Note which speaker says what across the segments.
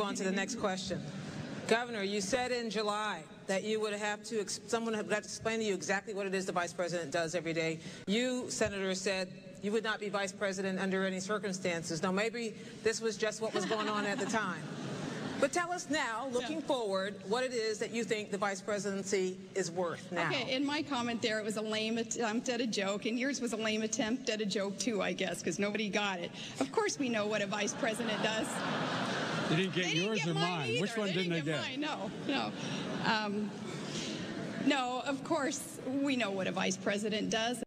Speaker 1: on to the next question. Governor, you said in July that you would have to, someone would have to explain to you exactly what it is the Vice President does every day. You, Senator, said you would not be Vice President under any circumstances. Now, maybe this was just what was going on at the time. But tell us now, looking forward, what it is that you think the Vice Presidency is worth now.
Speaker 2: Okay, in my comment there, it was a lame attempt at a joke, and yours was a lame attempt at a joke too, I guess, because nobody got it. Of course we know what a Vice President does.
Speaker 3: You didn't get yours or mine?
Speaker 2: Either.
Speaker 3: Which one didn't they get?
Speaker 2: Mine. No. No, of course we know what a Vice President does.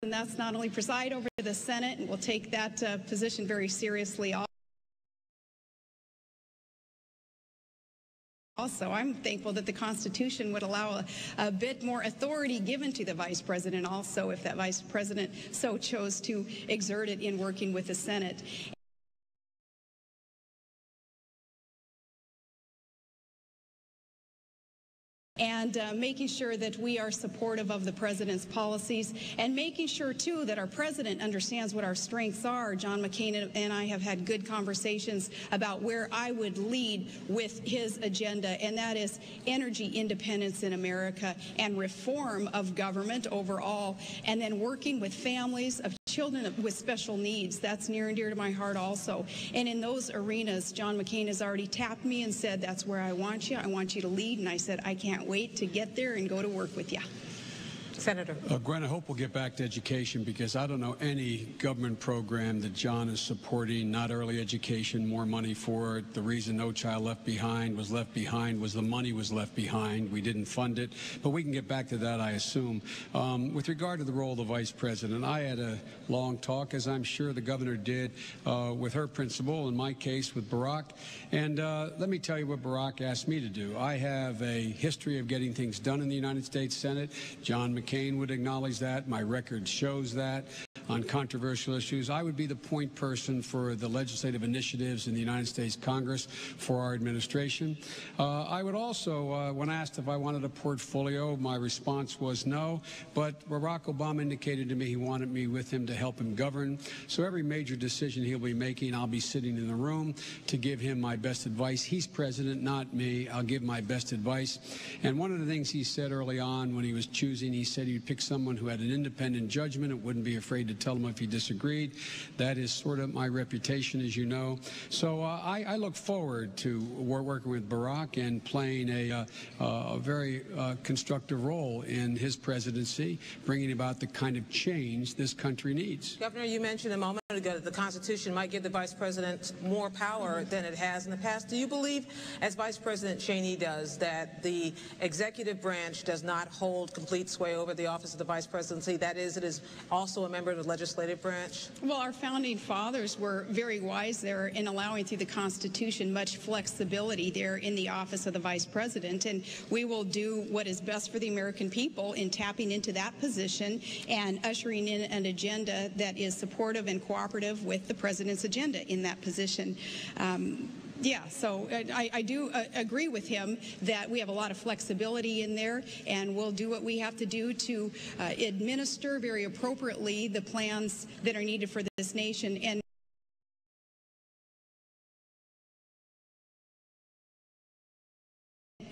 Speaker 2: And that's not only preside over the Senate, and we'll take that position very seriously. Also, I'm thankful that the Constitution would allow a bit more authority given to the Vice President also, if that Vice President so chose to exert it in working with the Senate. And making sure that we are supportive of the President's policies, and making sure, too, that our President understands what our strengths are. John McCain and I have had good conversations about where I would lead with his agenda, and that is energy independence in America and reform of government overall, and then working with families of children with special needs. That's near and dear to my heart also. And in those arenas, John McCain has already tapped me and said, that's where I want you. I want you to lead. And I said, I can't wait to get there and go to work with you.
Speaker 1: Senator.
Speaker 3: Gwen, I hope we'll get back to education, because I don't know any government program that John is supporting, not early education, more money for it. The reason No Child Left Behind was the money was left behind. We didn't fund it. But we can get back to that, I assume. With regard to the role of the Vice President, I had a long talk, as I'm sure the governor did, with her principal, in my case with Barack. And let me tell you what Barack asked me to do. I have a history of getting things done in the United States Senate. John McCain would acknowledge that. My record shows that. On controversial issues, I would be the point person for the legislative initiatives in the United States Congress for our administration. I would also, when asked if I wanted a portfolio, my response was no, but Barack Obama indicated to me he wanted me with him to help him govern. So every major decision he'll be making, I'll be sitting in the room to give him my best advice. He's president, not me. I'll give my best advice. And one of the things he said early on when he was choosing, he said he'd pick someone who had an independent judgment and wouldn't be afraid to tell him if he disagreed. That is sort of my reputation, as you know. So I look forward to working with Barack and playing a very constructive role in his presidency, bringing about the kind of change this country needs.
Speaker 1: Governor, you mentioned a moment ago that the Constitution might give the Vice President more power than it has in the past. Do you believe, as Vice President Cheney does, that the executive branch does not hold complete sway over the office of the Vice Presidency? That is, it is also a member of the legislative branch? Well,
Speaker 2: our founding fathers were very wise there in allowing through the Constitution much flexibility there in the office of the Vice President, and we will do what is best for the American people in tapping into that position and ushering in an agenda that is supportive and cooperative with the President's agenda in that position. Yeah, so I do agree with him that we have a lot of flexibility in there, and we'll do what we have to do to administer very appropriately the plans that are needed for this nation. And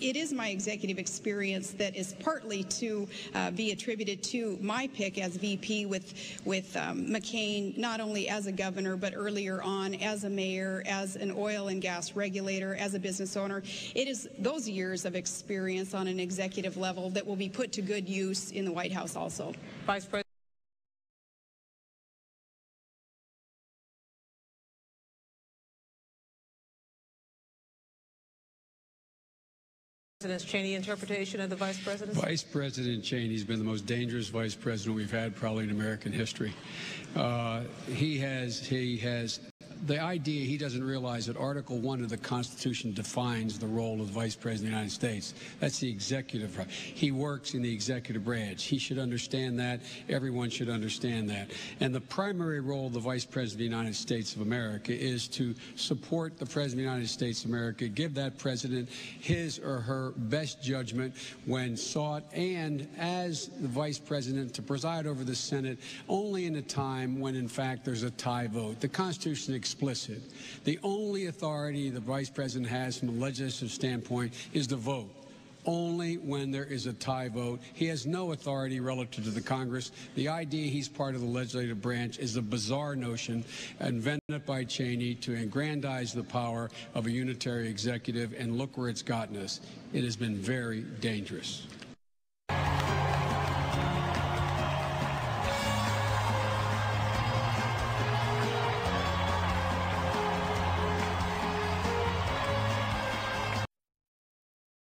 Speaker 2: it is my executive experience that is partly to be attributed to my pick as VP with McCain, not only as a governor, but earlier on as a mayor, as an oil and gas regulator, as a business owner. It is those years of experience on an executive level that will be put to good use in the White House also.
Speaker 1: Vice President. Cheney interpretation of the Vice Presidency?
Speaker 3: Vice President Cheney's been the most dangerous Vice President we've had probably in American history. He has the idea he doesn't realize that Article 1 of the Constitution defines the role of the Vice President of the United States. That's the executive. He works in the executive branch. He should understand that. Everyone should understand that. And the primary role of the Vice President of the United States of America is to support the President of the United States of America, give that President his or her best judgment when sought, and as the Vice President to preside over the Senate only in a time when, in fact, there's a tie vote. The Constitution is explicit. The only authority the Vice President has from a legislative standpoint is to vote. Only when there is a tie vote. He has no authority relative to the Congress. The idea he's part of the legislative branch is a bizarre notion invented by Cheney to aggrandize the power of a unitary executive, and look where it's gotten us. It has been very dangerous.